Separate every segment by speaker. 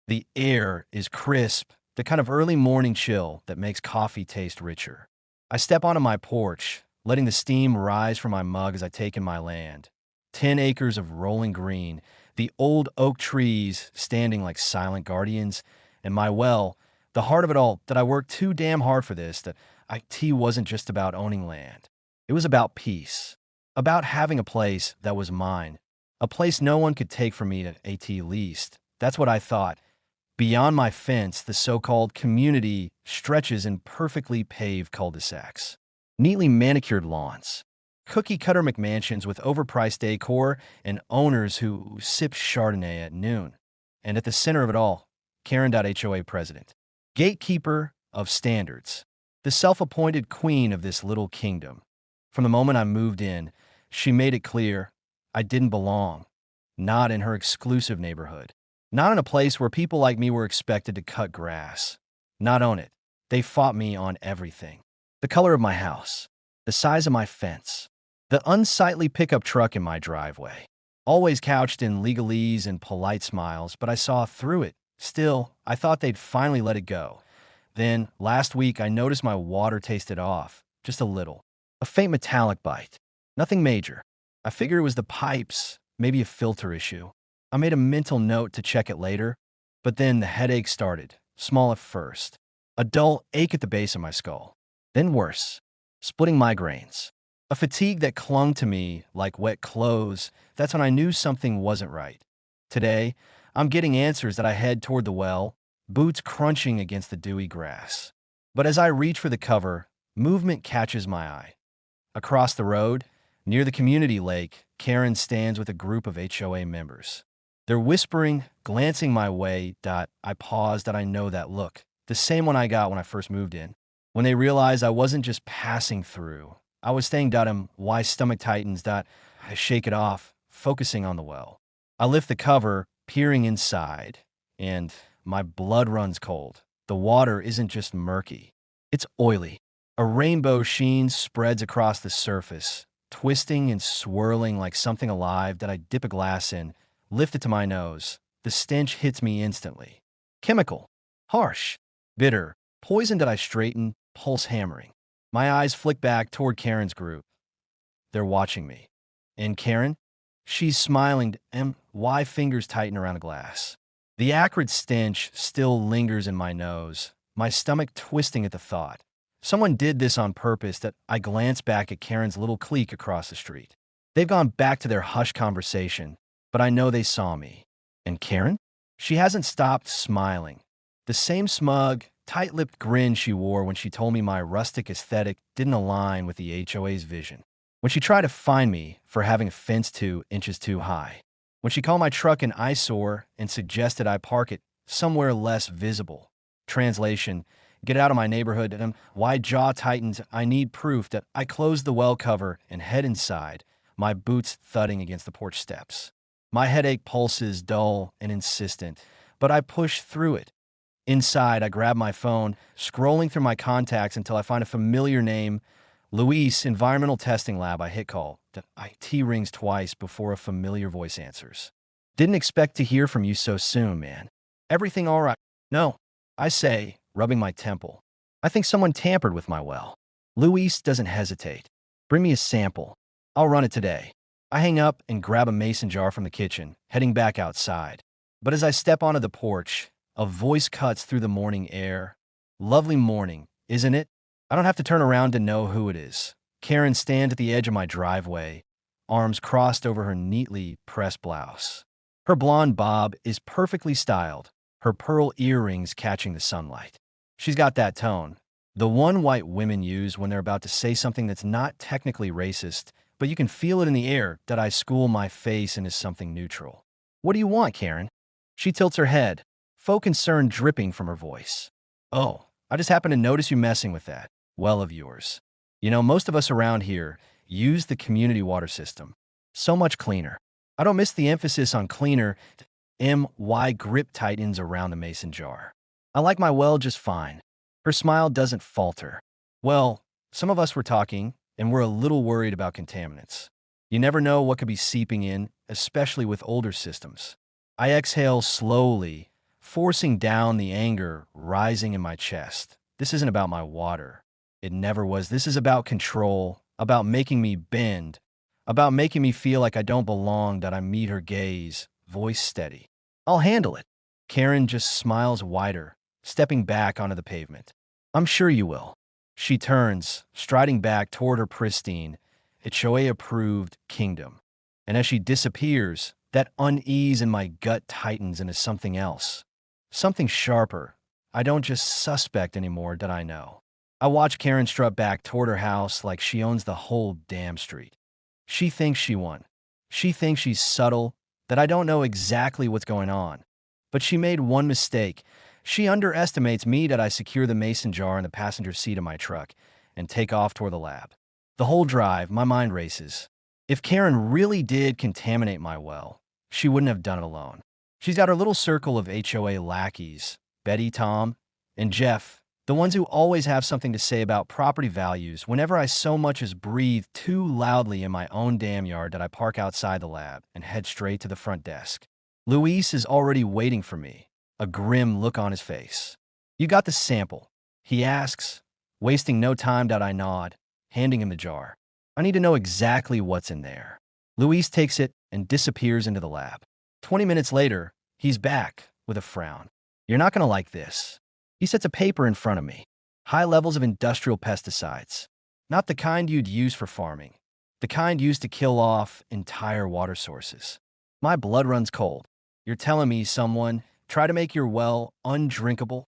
Speaker 1: The air is crisp, the kind of early morning chill that makes coffee taste richer. I step onto my porch, letting the steam rise from my mug as I take in my land. 10 acres of rolling green, the old oak trees standing like silent guardians, and my well, the heart of it all, that I worked too damn hard for this, that IT wasn't just about owning land. It was about peace, about having a place that was mine, a place no one could take from me at AT least. That's what I thought. Beyond my fence, the so-called community stretches in perfectly paved cul-de-sacs, neatly manicured lawns, cookie-cutter McMansions with overpriced decor, and owners who sip Chardonnay at noon. And at the center of it all, Karen HOA president, gatekeeper of standards, the self-appointed queen of this little kingdom. From the moment I moved in, she made it clear I didn't belong, not in her exclusive neighborhood. Not in a place where people like me were expected to cut grass. Not own it. They fought me on everything. The color of my house, the size of my fence, the unsightly pickup truck in my driveway. Always couched in legalese and polite smiles, but I saw through it. Still, I thought they'd finally let it go. Then, last week, I noticed my water tasted off, just a little. A faint metallic bite. Nothing major. I figured it was the pipes, maybe a filter issue. I made a mental note to check it later, but then the headache started, small at first. A dull ache at the base of my skull. Then worse, splitting migraines. A fatigue that clung to me like wet clothes. That's when I knew something wasn't right. Today, I'm getting answers that I head toward the well, boots crunching against the dewy grass. But as I reach for the cover, movement catches my eye. Across the road, near the community lake, Karen stands with a group of HOA members. They're whispering, glancing my way. I pause. I know that look. The same one I got when I first moved in. When they realized I wasn't just passing through. I was staying. Why stomach tightens. I shake it off, focusing on the well. I lift the cover, peering inside, and my blood runs cold. The water isn't just murky. It's oily. A rainbow sheen spreads across the surface, twisting and swirling like something alive that I dip a glass in. Lift it to my nose. The stench hits me instantly. Chemical. Harsh. Bitter. Poison. I straighten, pulse hammering. My eyes flick back toward Karen's group. They're watching me. And Karen? She's smiling. Why fingers tighten around a glass. The acrid stench still lingers in my nose, my stomach twisting at the thought. Someone did this on purpose. That I glance back at Karen's little clique across the street. They've gone back to their hushed conversation, but I know they saw me. And Karen? She hasn't stopped smiling. The same smug, tight-lipped grin she wore when she told me my rustic aesthetic didn't align with the HOA's vision. When she tried to fine me for having a fence 2 inches too high. When she called my truck an eyesore and suggested I park it somewhere less visible. Translation: get out of my neighborhood. And why jaw tightens. I need proof. That I close the well cover and head inside, my boots thudding against the porch steps. My headache pulses dull and insistent, but I push through it. Inside, I grab my phone, scrolling through my contacts until I find a familiar name. Luis, Environmental Testing Lab. I hit call. The IT rings twice before a familiar voice answers. Didn't expect to hear from you so soon, man. Everything all right? No, I say, rubbing my temple. I think someone tampered with my well. Luis doesn't hesitate. Bring me a sample. I'll run it today. I hang up and grab a mason jar from the kitchen, heading back outside. But as I step onto the porch, a voice cuts through the morning air. Lovely morning, isn't it? I don't have to turn around to know who it is. Karen stands at the edge of my driveway, arms crossed over her neatly pressed blouse. Her blonde bob is perfectly styled, her pearl earrings catching the sunlight. She's got that tone, the one white women use when they're about to say something that's not technically racist, but you can feel it in the air. That I school my face into something neutral. What do you want, Karen? She tilts her head, faux concern dripping from her voice. Oh, I just happened to notice you messing with that well of yours. You know, most of us around here use the community water system. So much cleaner. I don't miss the emphasis on cleaner. My grip tightens around the mason jar. I like my well just fine. Her smile doesn't falter. Well, some of us were talking, and we're a little worried about contaminants. You never know what could be seeping in, especially with older systems. I exhale slowly, forcing down the anger rising in my chest. This isn't about my water. It never was. This is about control, about making me bend, about making me feel like I don't belong. That I meet her gaze, voice steady. I'll handle it. Karen just smiles wider, stepping back onto the pavement. I'm sure you will. She turns, striding back toward her pristine, HOA-approved kingdom. And as she disappears, that unease in my gut tightens into something else. Something sharper. I don't just suspect anymore, that I know. I watch Karen strut back toward her house like she owns the whole damn street. She thinks she won. She thinks she's subtle, that I don't know exactly what's going on. But she made one mistake. She underestimates me. That I secure the mason jar in the passenger seat of my truck and take off toward the lab. The whole drive, my mind races. If Karen really did contaminate my well, she wouldn't have done it alone. She's got her little circle of HOA lackeys, Betty, Tom, and Jeff, the ones who always have something to say about property values whenever I so much as breathe too loudly in my own damn yard. That I park outside the lab and head straight to the front desk. Luis is already waiting for me, a grim look on his face. You got the sample? He asks, wasting no time. I nod, handing him the jar. I need to know exactly what's in there. Luis takes it and disappears into the lab. 20 minutes later, he's back with a frown. You're not going to like this. He sets a paper in front of me. High levels of industrial pesticides. Not the kind you'd use for farming. The kind used to kill off entire water sources. My blood runs cold. You're telling me someone tried to make your well undrinkable?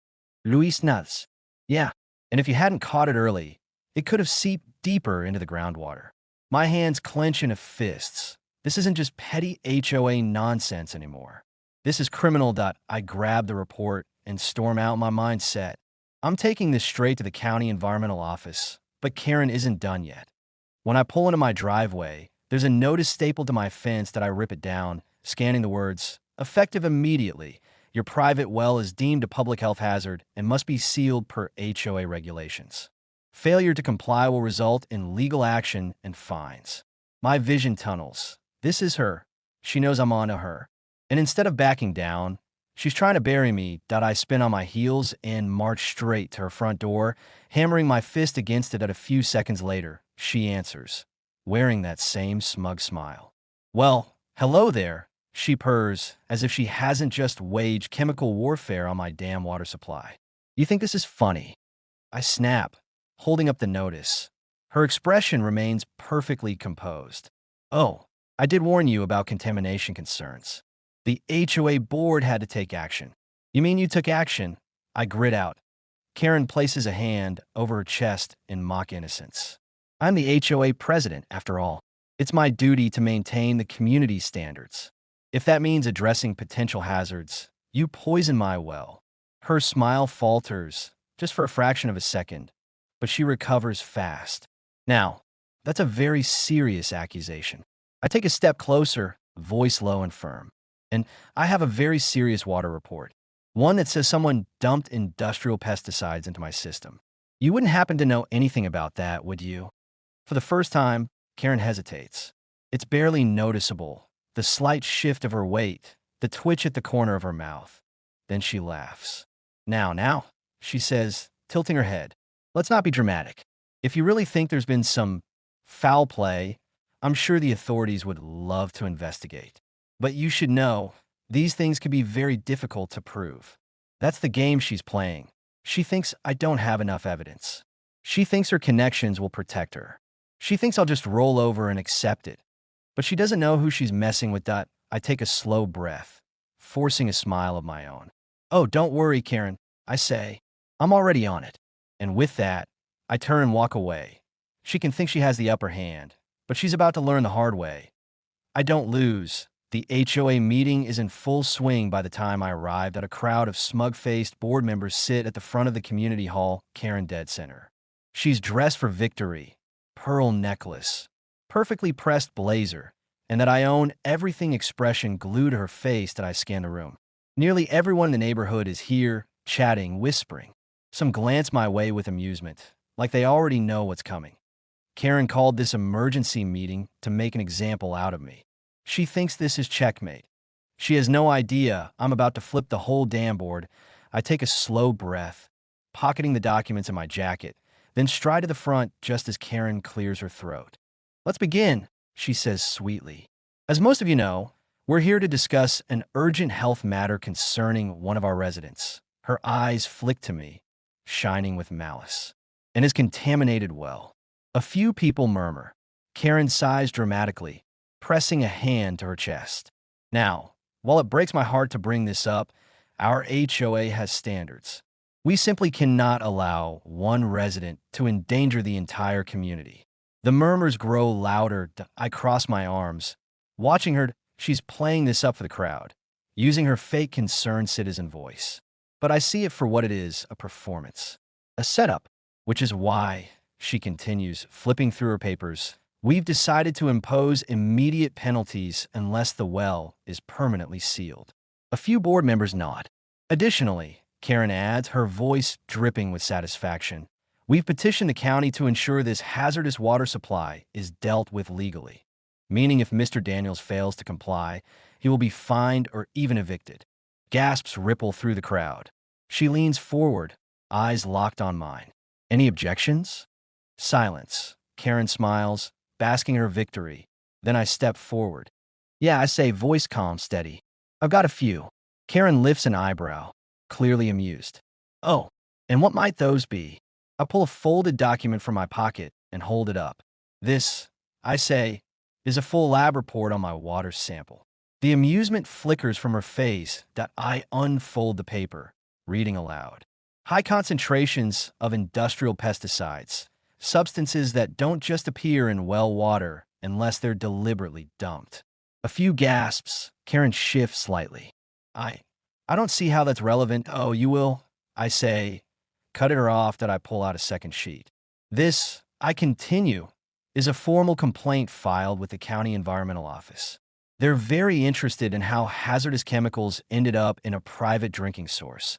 Speaker 1: Luis nods. Yeah, and if you hadn't caught it early, it could have seeped deeper into the groundwater. My hands clench into fists. This isn't just petty HOA nonsense anymore. This is criminal. I grab the report and storm out, my mind set. I'm taking this straight to the county environmental office, but Karen isn't done yet. When I pull into my driveway, there's a notice stapled to my fence. That I rip it down, scanning the words, effective immediately. Your private well is deemed a public health hazard and must be sealed per HOA regulations. Failure to comply will result in legal action and fines. My vision tunnels. This is her. She knows I'm on to her. And instead of backing down, she's trying to bury me. I spin on my heels and march straight to her front door, hammering my fist against it. A few seconds later, she answers, wearing that same smug smile. Well, hello there, she purrs, as if she hasn't just waged chemical warfare on my damn water supply. You think this is funny? I snap, holding up the notice. Her expression remains perfectly composed. Oh, I did warn you about contamination concerns. The HOA board had to take action. You mean you took action? I grit out. Karen places a hand over her chest in mock innocence. I'm the HOA president, after all. It's my duty to maintain the community standards. If that means addressing potential hazards, you poison my well. Her smile falters, just for a fraction of a second, but she recovers fast. Now, that's a very serious accusation. I take a step closer, voice low and firm. And I have a very serious water report. One that says someone dumped industrial pesticides into my system. You wouldn't happen to know anything about that, would you? For the first time, Karen hesitates. It's barely noticeable. The slight shift of her weight, the twitch at the corner of her mouth. Then she laughs. Now, she says, tilting her head. Let's not be dramatic. If you really think there's been some foul play, I'm sure the authorities would love to investigate. But you should know, these things can be very difficult to prove. That's the game she's playing. She thinks I don't have enough evidence. She thinks her connections will protect her. She thinks I'll just roll over and accept it. But she doesn't know who she's messing with. I take a slow breath, forcing a smile of my own. Oh, don't worry, Karen, I say. I'm already on it. And with that, I turn and walk away. She can think she has the upper hand, but she's about to learn the hard way. I don't lose. The HOA meeting is in full swing by the time I arrive. At a crowd of smug-faced board members sit at the front of the community hall, Karen dead center. She's dressed for victory, pearl necklace, perfectly pressed blazer, and that I own everything expression glued to her face. That I scan the room. Nearly everyone in the neighborhood is here, chatting, whispering. Some glance my way with amusement, like they already know what's coming. Karen called this emergency meeting to make an example out of me. She thinks this is checkmate. She has no idea I'm about to flip the whole damn board. I take a slow breath, pocketing the documents in my jacket, then stride to the front just as Karen clears her throat. "Let's begin," she says sweetly. "As most of you know, we're here to discuss an urgent health matter concerning one of our residents." Her eyes flick to me, shining with malice. "And is contaminated well." A few people murmur. Karen sighs dramatically, pressing a hand to her chest. "Now, while it breaks my heart to bring this up, our HOA has standards. We simply cannot allow one resident to endanger the entire community." The murmurs grow louder. I cross my arms. Watching her, she's playing this up for the crowd, using her fake concerned citizen voice. But I see it for what it is, a performance. A setup, which is why, she continues, flipping through her papers, we've decided to impose immediate penalties unless the well is permanently sealed. A few board members nod. Additionally, Karen adds, her voice dripping with satisfaction, we've petitioned the county to ensure this hazardous water supply is dealt with legally, meaning if Mr. Daniels fails to comply, he will be fined or even evicted. Gasps ripple through the crowd. She leans forward, eyes locked on mine. "Any objections?" Silence. Karen smiles, basking her victory. Then I step forward. "Yeah," I say, voice calm, steady. "I've got a few." Karen lifts an eyebrow, clearly amused. "Oh, and what might those be?" I pull a folded document from my pocket and hold it up. "This," I say, "is a full lab report on my water sample." The amusement flickers from her face that I unfold the paper, reading aloud. "High concentrations of industrial pesticides, substances that don't just appear in well water unless they're deliberately dumped." A few gasps. Karen shifts slightly. I don't see how that's relevant." "Oh, you will," I say, cutting her off that I pull out a second sheet. "This," I continue, "is a formal complaint filed with the county environmental office. They're very interested in how hazardous chemicals ended up in a private drinking source,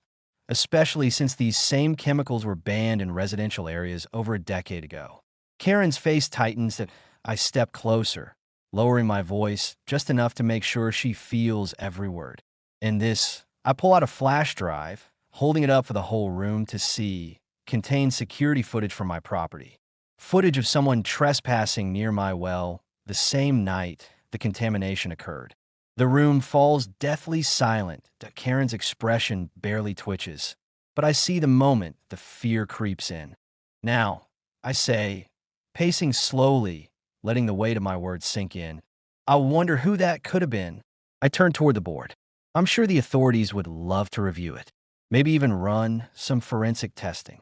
Speaker 1: especially since these same chemicals were banned in residential areas over a decade ago." Karen's face tightens and I step closer, lowering my voice just enough to make sure she feels every word. "In this," I pull out a flash drive, holding it up for the whole room to see, contains security footage from my property. Footage of someone trespassing near my well the same night the contamination occurred. The room falls deathly silent. Karen's expression barely twitches. But I see the moment the fear creeps in. "Now," I say, pacing slowly, letting the weight of my words sink in, "I wonder who that could have been." I turn toward the board. I'm sure the authorities would love to review it, maybe even run some forensic testing.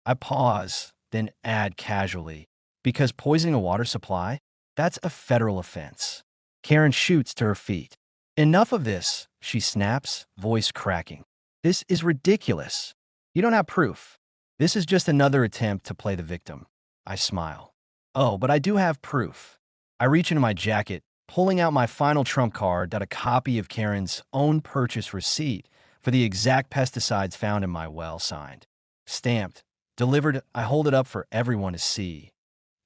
Speaker 1: I pause, then add casually, "Because poisoning a water supply, that's a federal offense." Karen shoots to her feet. "Enough of this," she snaps, voice cracking. "This is ridiculous. You don't have proof. This is just another attempt to play the victim." I smile. "Oh, but I do have proof." I reach into my jacket, pulling out my final trump card, a copy of Karen's own purchase receipt for the exact pesticides found in my well, signed, stamped, delivered. I hold it up for everyone to see.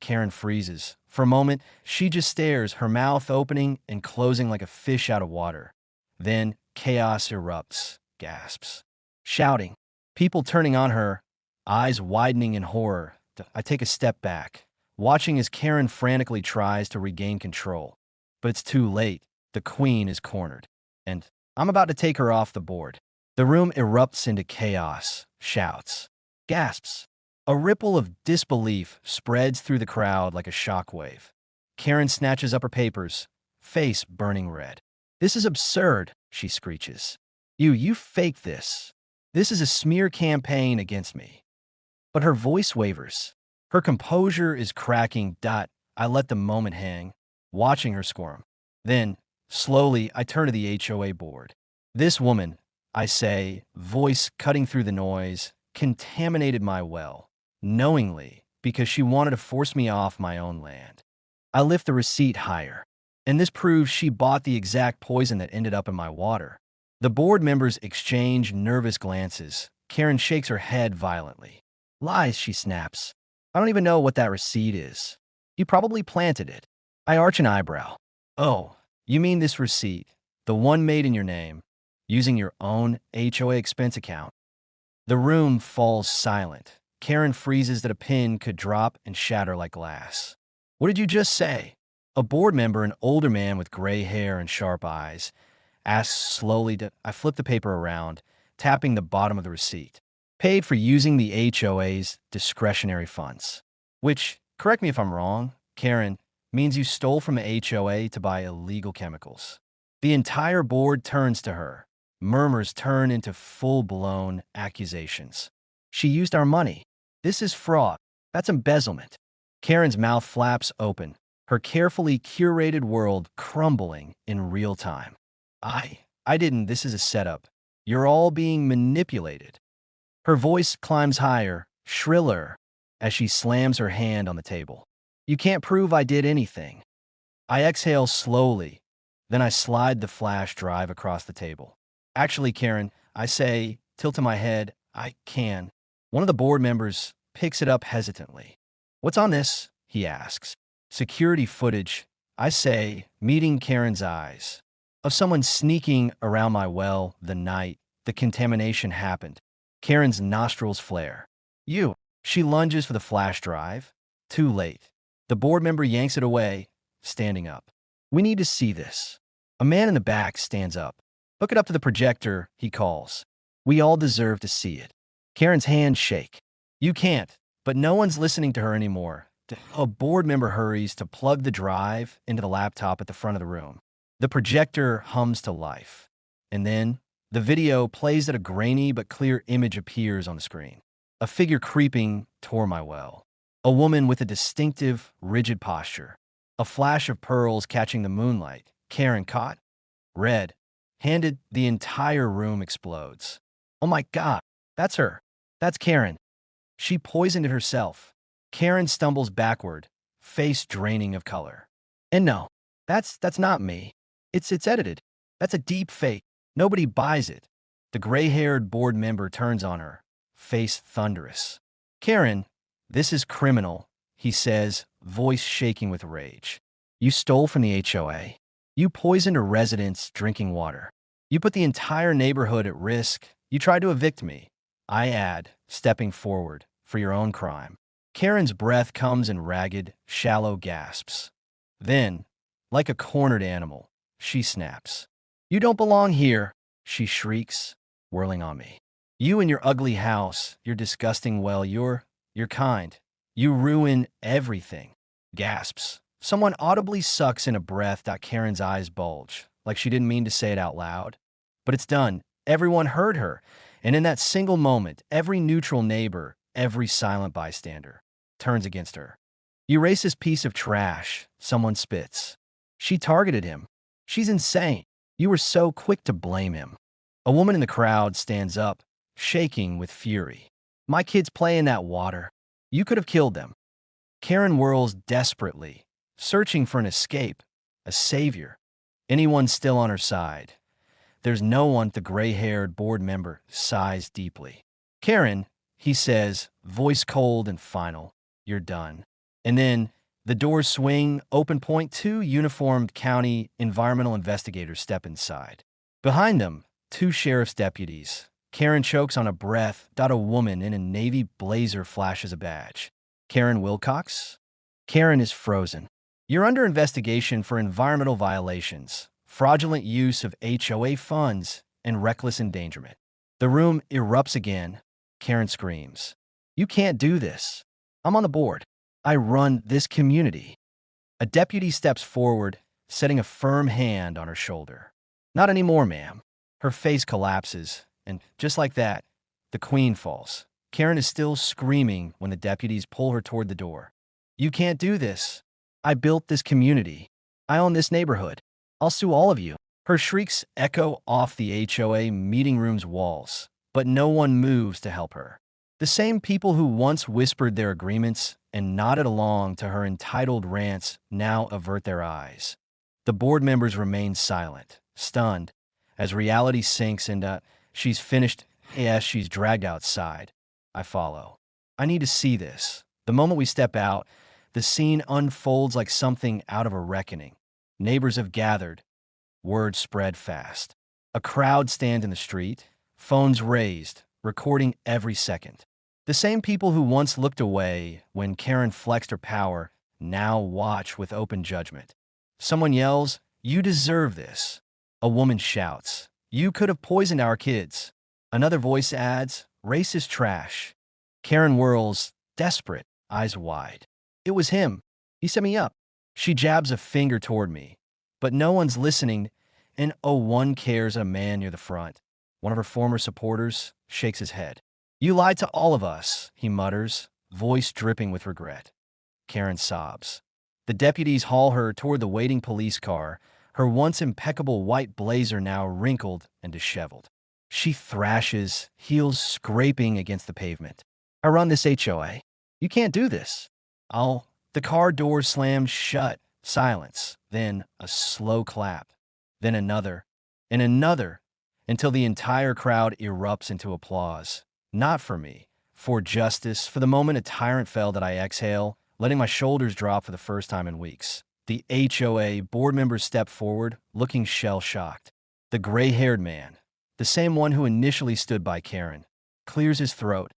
Speaker 1: Karen freezes. For a moment, she just stares, her mouth opening and closing like a fish out of water. Then chaos erupts, gasps, shouting, people turning on her, eyes widening in horror. I take a step back, watching as Karen frantically tries to regain control. But it's too late. The queen is cornered. And I'm about to take her off the board. The room erupts into chaos, shouts, gasps. A ripple of disbelief spreads through the crowd like a shockwave. Karen snatches up her papers, face burning red. "This is absurd," she screeches. You faked this. This is a smear campaign against me." But her voice wavers. Her composure is cracking. I let the moment hang, watching her squirm. Then, slowly, I turn to the HOA board. "This woman," I say, voice cutting through the noise, "contaminated my well, knowingly, because she wanted to force me off my own land." I lift the receipt higher, and this proves she bought the exact poison that ended up in my water. The board members exchange nervous glances. Karen shakes her head violently. "Lies," she snaps. "I don't even know what that receipt is. You probably planted it." I arch an eyebrow. "Oh, you mean this receipt, The one made in your name, using your own HOA expense account. The room falls silent. Karen freezes that a pin could drop and shatter like glass. What did you just say? A board member, an older man with gray hair and sharp eyes, asks slowly. I flip the paper around, tapping the bottom of the receipt. Paid for using the HOA's discretionary funds. Which, correct me if I'm wrong, Karen, means you stole from the HOA to buy illegal chemicals. The entire board turns to her. Murmurs turn into full-blown accusations. She used our money. This is fraud. That's embezzlement. Karen's mouth flaps open, her carefully curated world crumbling in real time. I didn't. This is a setup. You're all being manipulated. Her voice climbs higher, shriller, as she slams her hand on the table. You can't prove I did anything. I exhale slowly, then I slide the flash drive across the table. Actually, Karen, I say, tilting my head, I can. One of the board members picks it up hesitantly. What's on this? He asks. Security footage, I say, meeting Karen's eyes. Of someone sneaking around my well the night the contamination happened. Karen's nostrils flare. You. She lunges for the flash drive. Too late. The board member yanks it away, standing up. We need to see this. A man in the back stands up. Hook it up to the projector, he calls. We all deserve to see it. Karen's hands shake. You can't, but no one's listening to her anymore. A board member hurries to plug the drive into the laptop at the front of the room. The projector hums to life. And then, the video plays that a grainy but clear image appears on the screen. A figure creeping toward my well. A woman with a distinctive, rigid posture. A flash of pearls catching the moonlight. Karen caught. Red. Handed, the entire room explodes. Oh my God, that's her. That's Karen. She poisoned it herself. Karen stumbles backward, face draining of color. And no, that's not me. It's edited. That's a deep fake. Nobody buys it. The gray-haired board member turns on her, face thunderous. Karen, this is criminal, he says, voice shaking with rage. You stole from the HOA. You poisoned a resident's drinking water. You put the entire neighborhood at risk. You tried to evict me. I add, stepping forward, for your own crime. Karen's breath comes in ragged, shallow gasps. Then, like a cornered animal, she snaps. You don't belong here, she shrieks, whirling on me. You and your ugly house, your disgusting well, you're kind. You ruin everything. Gasps. Someone audibly sucks in a breath. Karen's eyes bulge, like she didn't mean to say it out loud. But it's done. Everyone heard her. And in that single moment, every neutral neighbor, every silent bystander, turns against her. You racist piece of trash, someone spits. She targeted him. She's insane. You were so quick to blame him. A woman in the crowd stands up, shaking with fury. My kids play in that water. You could have killed them. Karen whirls desperately, searching for an escape, a savior. Anyone still on her side. There's no one. The gray-haired board member sighs deeply. Karen, he says, voice cold and final, you're done. And then, the doors swing open. Two uniformed county environmental investigators step inside. Behind them, two sheriff's deputies. Karen chokes on a breath. A woman in a navy blazer flashes a badge. Karen Wilcox? Karen is frozen. You're under investigation for environmental violations, fraudulent use of HOA funds, and reckless endangerment. The room erupts again. Karen screams. You can't do this. I'm on the board. I run this community. A deputy steps forward, setting a firm hand on her shoulder. Not anymore, ma'am. Her face collapses, and just like that, the queen falls. Karen is still screaming when the deputies pull her toward the door. You can't do this. I built this community. I own this neighborhood. I'll sue all of you. Her shrieks echo off the HOA meeting room's walls, but no one moves to help her. The same people who once whispered their agreements and nodded along to her entitled rants now avert their eyes. The board members remain silent, stunned, as reality sinks into, she's finished. Yes, she's dragged outside. I follow. I need to see this. The moment we step out, the scene unfolds like something out of a reckoning. Neighbors have gathered. Word spread fast. A crowd stand in the street, phones raised, recording every second. The same people who once looked away when Karen flexed her power now watch with open judgment. Someone yells, "You deserve this." A woman shouts, "You could have poisoned our kids." Another voice adds, "Racist trash." Karen whirls, desperate, eyes wide. It was him. He set me up. She jabs a finger toward me. But no one's listening, and oh, one cares a man near the front. One of her former supporters shakes his head. "You lied to all of us," he mutters, voice dripping with regret. Karen sobs. The deputies haul her toward the waiting police car, her once impeccable white blazer now wrinkled and disheveled. She thrashes, heels scraping against the pavement. "I run this HOA. You can't do this." "I'll—" The car door slams shut. Silence. Then a slow clap. Then another. And another. Until the entire crowd erupts into applause. Not for me. For justice. For the moment a tyrant fell that I exhale, letting my shoulders drop for the first time in weeks. The HOA board members step forward, looking shell-shocked. The gray-haired man, the same one who initially stood by Karen, clears his throat.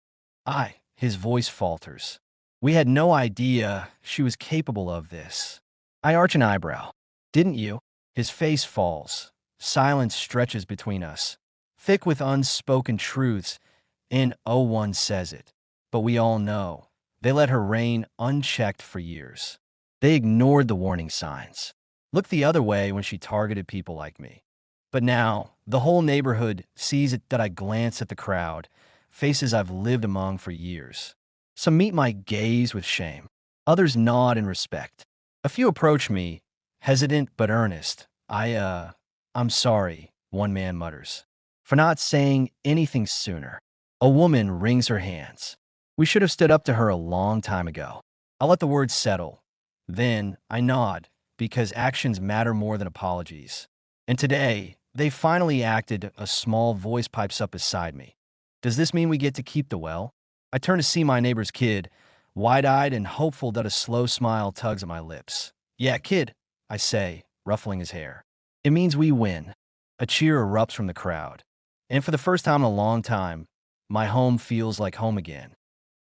Speaker 1: His voice falters. "We had no idea she was capable of this." I arch an eyebrow. "Didn't you?" His face falls. Silence stretches between us, thick with unspoken truths, and no one says it. But we all know. They let her reign unchecked for years. They ignored the warning signs, looked the other way when she targeted people like me. But now, the whole neighborhood sees it that I glance at the crowd, faces I've lived among for years. Some meet my gaze with shame. Others nod in respect. A few approach me, hesitant but earnest. I'm sorry," one man mutters, "for not saying anything sooner." A woman wrings her hands. "We should have stood up to her a long time ago." I let the words settle. Then I nod, because actions matter more than apologies. And today, they finally acted. A small voice pipes up beside me. "Does this mean we get to keep the well?" I turn to see my neighbor's kid, wide-eyed and hopeful that a slow smile tugs at my lips. "Yeah, kid," I say, ruffling his hair. "It means we win." A cheer erupts from the crowd. And for the first time in a long time, my home feels like home again.